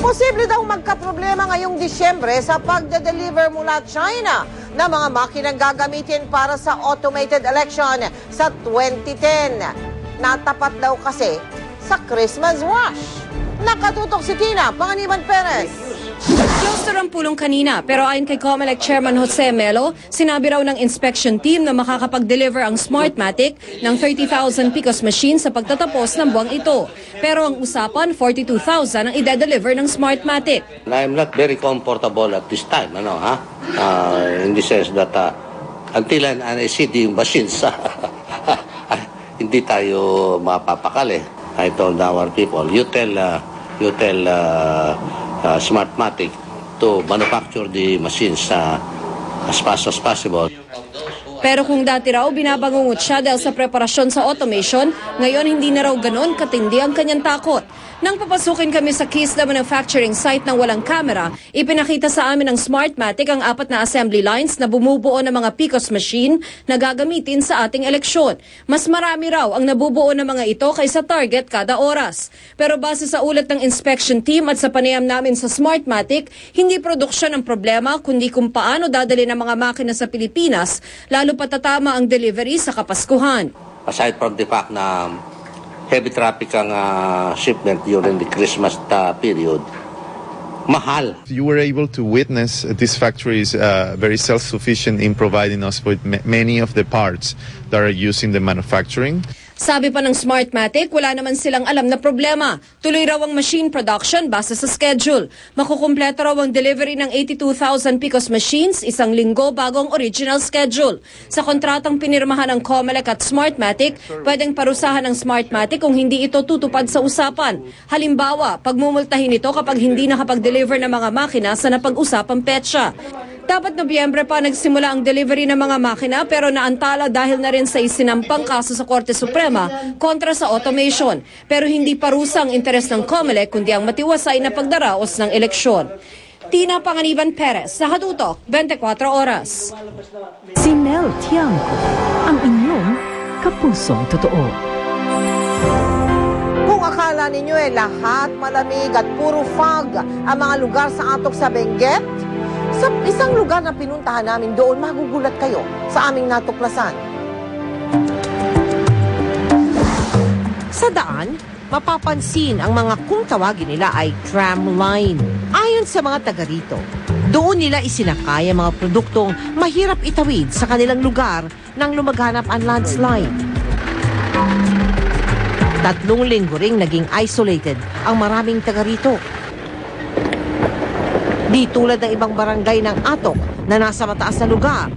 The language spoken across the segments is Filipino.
Posible daw magkaproblema ngayong Disyembre sa pagde-deliver mula China ng mga makinang gagamitin para sa automated election sa 2010. Natapat daw kasi sa Christmas rush. Nakatutok si Tina Panganiban Perez. Close ang pulong kanina, pero ayon kay COMELEC Chairman Jose Melo, sinabi raw ng inspection team na makakapag-deliver ang Smartmatic ng 30,000 PCOS machines sa pagtatapos ng buwang ito. Pero ang usapan, 42,000 ang ide-deliver ng Smartmatic. I'm not very comfortable at this time, in the sense that until I see the machines, hindi tayo mapapakali. I told our people, you tell Smartmatic to manufacture the machines as fast as possible. Pero kung dati raw binabangungot siya dahil sa preparasyon sa automation, ngayon hindi na raw ganon katindi ang kanyang takot. Nang papasukin kami sa Kisda manufacturing site ng walang kamera, ipinakita sa amin ng Smartmatic ang 4 na assembly lines na bumubuo ng mga PCOS machine na gagamitin sa ating eleksyon. Mas marami raw ang nabubuo ng mga ito kaysa target kada oras. Pero base sa ulat ng inspection team at sa panayam namin sa Smartmatic, hindi produksyon ang problema kundi kung paano dadali ng mga makina sa Pilipinas, lalo patatama ang delivery sa Kapaskuhan. Aside from the fact na heavy traffic ang shipment during the Christmas period, mahal. You were able to witness this factory is very self-sufficient in providing us with many of the parts that are used in the manufacturing. Sabi pa ng Smartmatic, wala naman silang alam na problema. Tuloy raw ang machine production base sa schedule. Makukumpleto raw ang delivery ng 82,000 PCOS machines 1 linggo bago ang original schedule. Sa kontratang pinirmahan ng COMELEC at Smartmatic, pwedeng parusahan ng Smartmatic kung hindi ito tutupad sa usapan. Halimbawa, pagmumultahin ito kapag hindi nakapag-deliver ng mga makina sa napag-usapang petsa. Dapat Nobyembre pa nagsimula ang delivery ng mga makina pero naantala dahil na rin sa isinampang kaso sa Korte Suprema kontra sa automation. Pero hindi parusa ang interes ng COMELEC kundi ang matiwasay na pagdaraos ng eleksyon. Tina Panganiban Perez, sa Hatutok, 24 Oras. Si Mel Tiangco, ang inyong kapusong totoo. Kung akala ninyo lahat malamig at puro fog ang mga lugar sa atok sa Benguet, sa isang lugar na pinuntahan namin doon, magugulat kayo sa aming natuklasan. Sa daan, mapapansin ang mga kung tawagin nila ay tram line. Ayon sa mga taga rito, doon nila isinakay ang mga produktong mahirap itawid sa kanilang lugar nang lumaganap ang landslide. 3 linggo ring naging isolated ang maraming taga rito. Di tulad ng ibang barangay ng Atok na nasa mataas na lugar,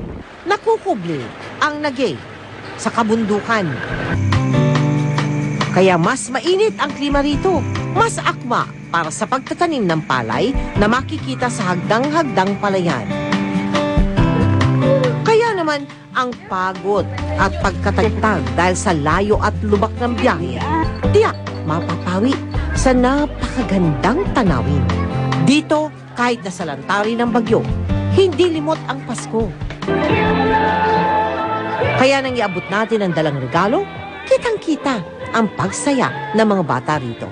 nakukubli ang Nagay sa kabundukan. Kaya mas mainit ang klima rito, mas akma para sa pagtatanim ng palay na makikita sa hagdang-hagdang palayan. Kaya naman ang pagod at pagkatagtag dahil sa layo at lubak ng biyahe, tiyak mapapawi sa napakagandang tanawin. Dito, kahit nasa lantari ng bagyo, hindi limot ang Pasko. Kaya nang iabot natin ang dalang regalo, kitang-kita ang pagsaya ng mga bata rito.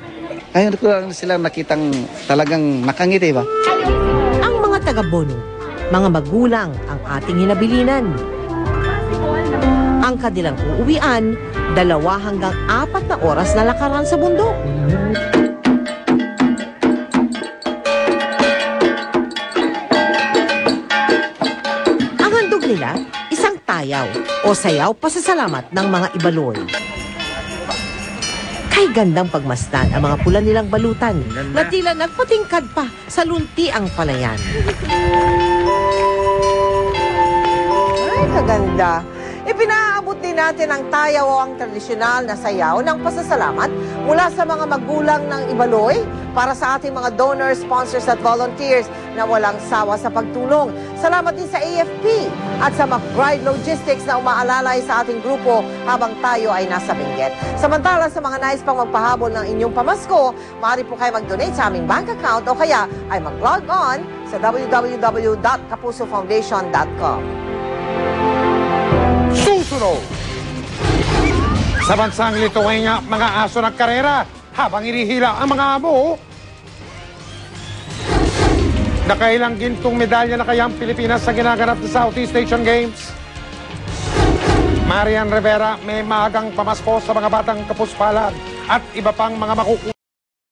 Kaya ko lang silang nakitang talagang nakangiti ba? Ang mga taga-bono, mga magulang ang ating hinabilinan. Ang kanilang uuwian, 2 hanggang 4 na oras na lakaran sa bundok. Nila, isang tayaw o sayaw pasasalamat ng mga Ibaloy. Kay gandang pagmasdan ang mga pula nilang balutan na tila nagpatingkad pa sa lunti ang palayan. Ay, kaganda. Ipinaabot din natin ang tayaw o ang tradisyonal na sayaw ng pasasalamat mula sa mga magulang ng Ibaloy para sa ating mga donors, sponsors at volunteers na walang sawa sa pagtulong. Salamat din sa AFP at sa McBride Logistics na umaalalay sa ating grupo habang tayo ay nasa Benguet. Samantala sa mga nais pang magpahabol ng inyong pamasko, maaari po kayo mag-donate sa aming bank account o kaya ay mag-log on sa www.kapusofoundation.com. Susunod! Sa bansang Lithuania, mga aso nagkarera habang inihila ang mga amo. Nakailang gintong medalya na kaya ang Pilipinas sa ginaganap na Southeast Asian Games? Marian Rivera, may maagang pamasko sa mga batang kapuspalad at iba pang mga